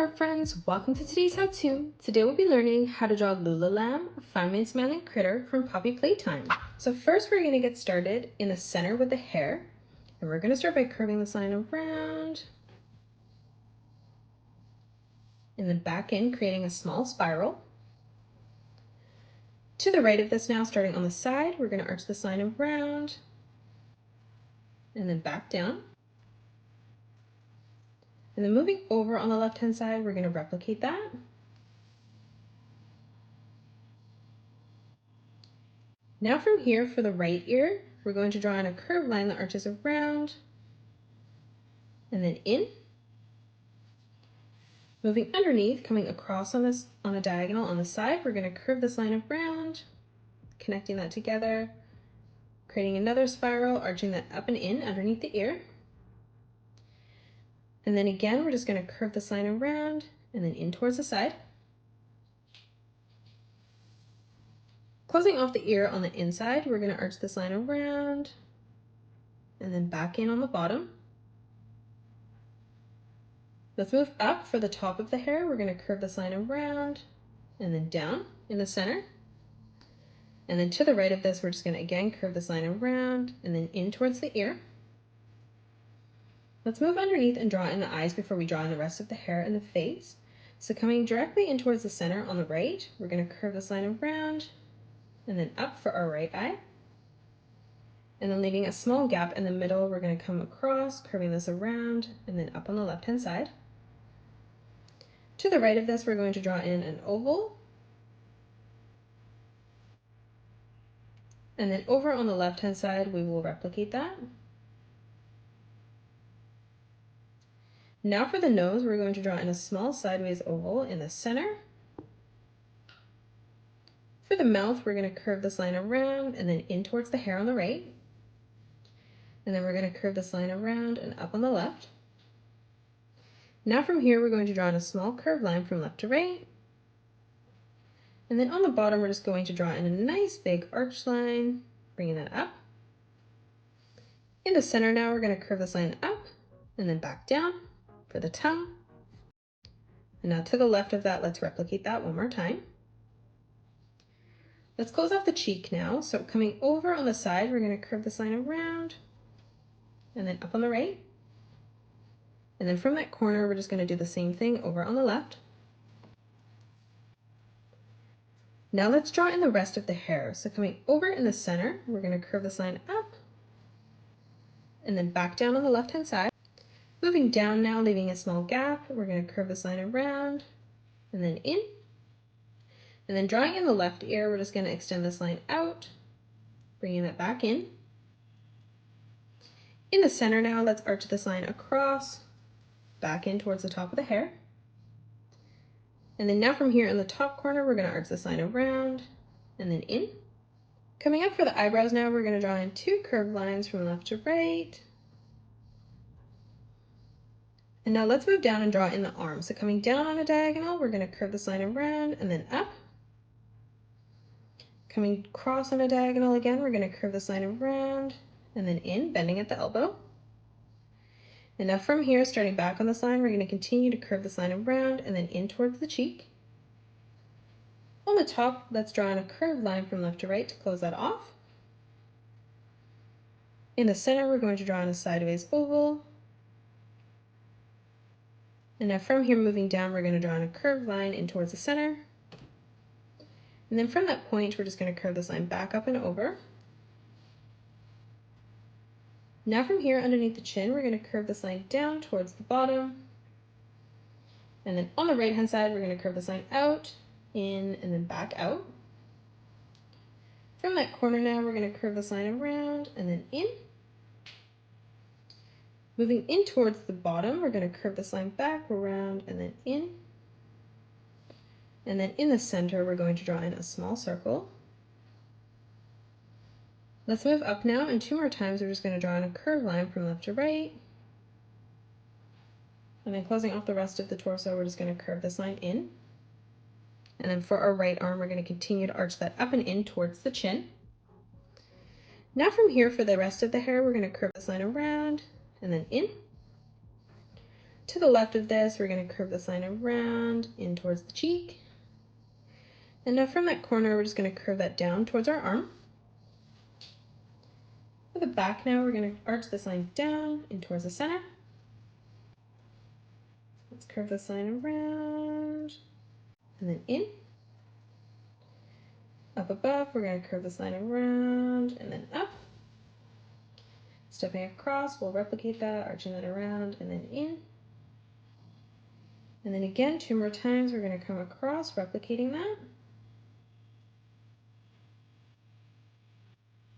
art friends, welcome to today's how-to. Today we'll be learning how to draw Loolalamb, a Fanmade smiling critter from Poppy Playtime. So first we're going to get started in the center with the hair, and we're going to start by curving this line around and then back in, creating a small spiral. To the right of this now, starting on the side, we're going to arch this line around and then back down. And then moving over on the left-hand side, we're going to replicate that. Now from here, for the right ear, we're going to draw in a curved line that arches around and then in. Moving underneath, coming across on a diagonal on the side, we're going to curve this line around, connecting that together, creating another spiral, arching that up and in underneath the ear. And then again, we're just going to curve this line around and then in towards the side. Closing off the ear on the inside, we're going to arch this line around and then back in on the bottom. Let's move up for the top of the hair. We're going to curve this line around and then down in the center. And then to the right of this, we're just going to again curve this line around and then in towards the ear. Let's move underneath and draw in the eyes before we draw in the rest of the hair and the face. So coming directly in towards the center on the right, we're going to curve this line around and then up for our right eye. And then leaving a small gap in the middle, we're going to come across, curving this around and then up on the left-hand side. To the right of this, we're going to draw in an oval. And then over on the left-hand side, we will replicate that. Now for the nose, we're going to draw in a small sideways oval in the center. For the mouth, we're going to curve this line around and then in towards the hair on the right. And then we're going to curve this line around and up on the left. Now from here, we're going to draw in a small curved line from left to right. And then on the bottom, we're just going to draw in a nice big arch line, bringing that up. In the center now, we're going to curve this line up and then back down for the tongue. And now to the left of that, let's replicate that one more time. Let's close off the cheek now. So coming over on the side, we're going to curve this line around and then up on the right. And then from that corner, we're just going to do the same thing over on the left. Now let's draw in the rest of the hair. So coming over in the center, we're going to curve this line up and then back down on the left-hand side. Moving down now, leaving a small gap, we're going to curve this line around and then in. And then drawing in the left ear, we're just going to extend this line out, bringing it back in. In the center now, let's arch this line across, back in towards the top of the hair. And then now from here in the top corner, we're going to arch this line around and then in. Coming up for the eyebrows now, we're going to draw in two curved lines from left to right. And now let's move down and draw in the arm. So coming down on a diagonal, we're going to curve this line around and then up. Coming across on a diagonal again, we're going to curve this line around and then in, bending at the elbow. And now from here, starting back on this line, we're going to continue to curve this line around and then in towards the cheek. On the top, let's draw in a curved line from left to right to close that off. In the center, we're going to draw in a sideways oval. And now from here, moving down, we're going to draw in a curved line in towards the center. And then from that point, we're just going to curve this line back up and over. Now from here, underneath the chin, we're going to curve this line down towards the bottom. And then on the right-hand side, we're going to curve this line out, in, and then back out. From that corner now, we're going to curve this line around and then in. Moving in towards the bottom, we're going to curve this line back, around, and then in. And then in the center, we're going to draw in a small circle. Let's move up now, and two more times we're just going to draw in a curved line from left to right. And then closing off the rest of the torso, we're just going to curve this line in. And then for our right arm, we're going to continue to arch that up and in towards the chin. Now from here, for the rest of the hair, we're going to curve this line around and then in. To the left of this, we're going to curve this line around in towards the cheek. And now from that corner, we're just going to curve that down towards our arm. For the back now, we're going to arch this line down in towards the center. Let's curve this line around and then in. Up above, we're going to curve this line around and then up. Stepping across, we'll replicate that, arching that around and then in. And then again, 2 more times, we're going to come across, replicating that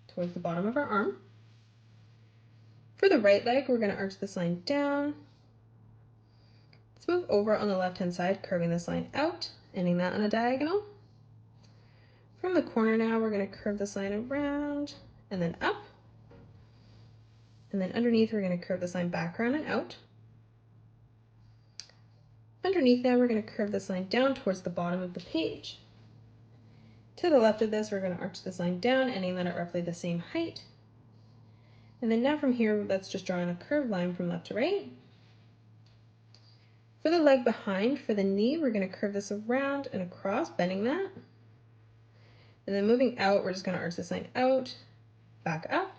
towards the bottom of our arm. For the right leg, we're going to arch this line down. Let's move over on the left-hand side, curving this line out, ending that on a diagonal. From the corner now, we're going to curve this line around and then up. And then underneath, we're going to curve this line back around and out. Underneath now, we're going to curve this line down towards the bottom of the page. To the left of this, we're going to arch this line down, ending that at roughly the same height. And then now from here, let's just draw in a curved line from left to right. For the leg behind, for the knee, we're going to curve this around and across, bending that. And then moving out, we're just going to arch this line out, back up.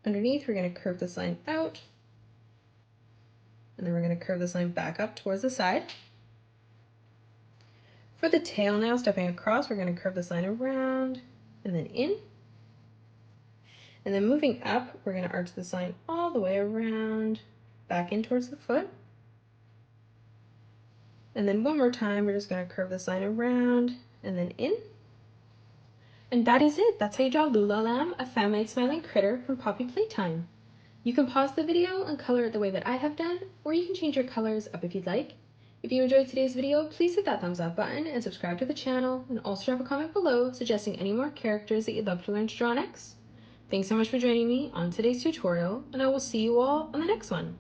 Underneath, we're going to curve this line out. And then we're going to curve this line back up towards the side. For the tail now, stepping across, we're going to curve this line around and then in. And then moving up, we're going to arch this line all the way around, back in towards the foot. And then one more time, we're just going to curve this line around and then in. And that is it. That's how you draw Loolalamb, a fan-made smiling critter from Poppy Playtime. You can pause the video and color it the way that I have done, or you can change your colors up if you'd like. If you enjoyed today's video, please hit that thumbs up button and subscribe to the channel, and also drop a comment below suggesting any more characters that you'd love to learn to draw next. Thanks so much for joining me on today's tutorial, and I will see you all on the next one.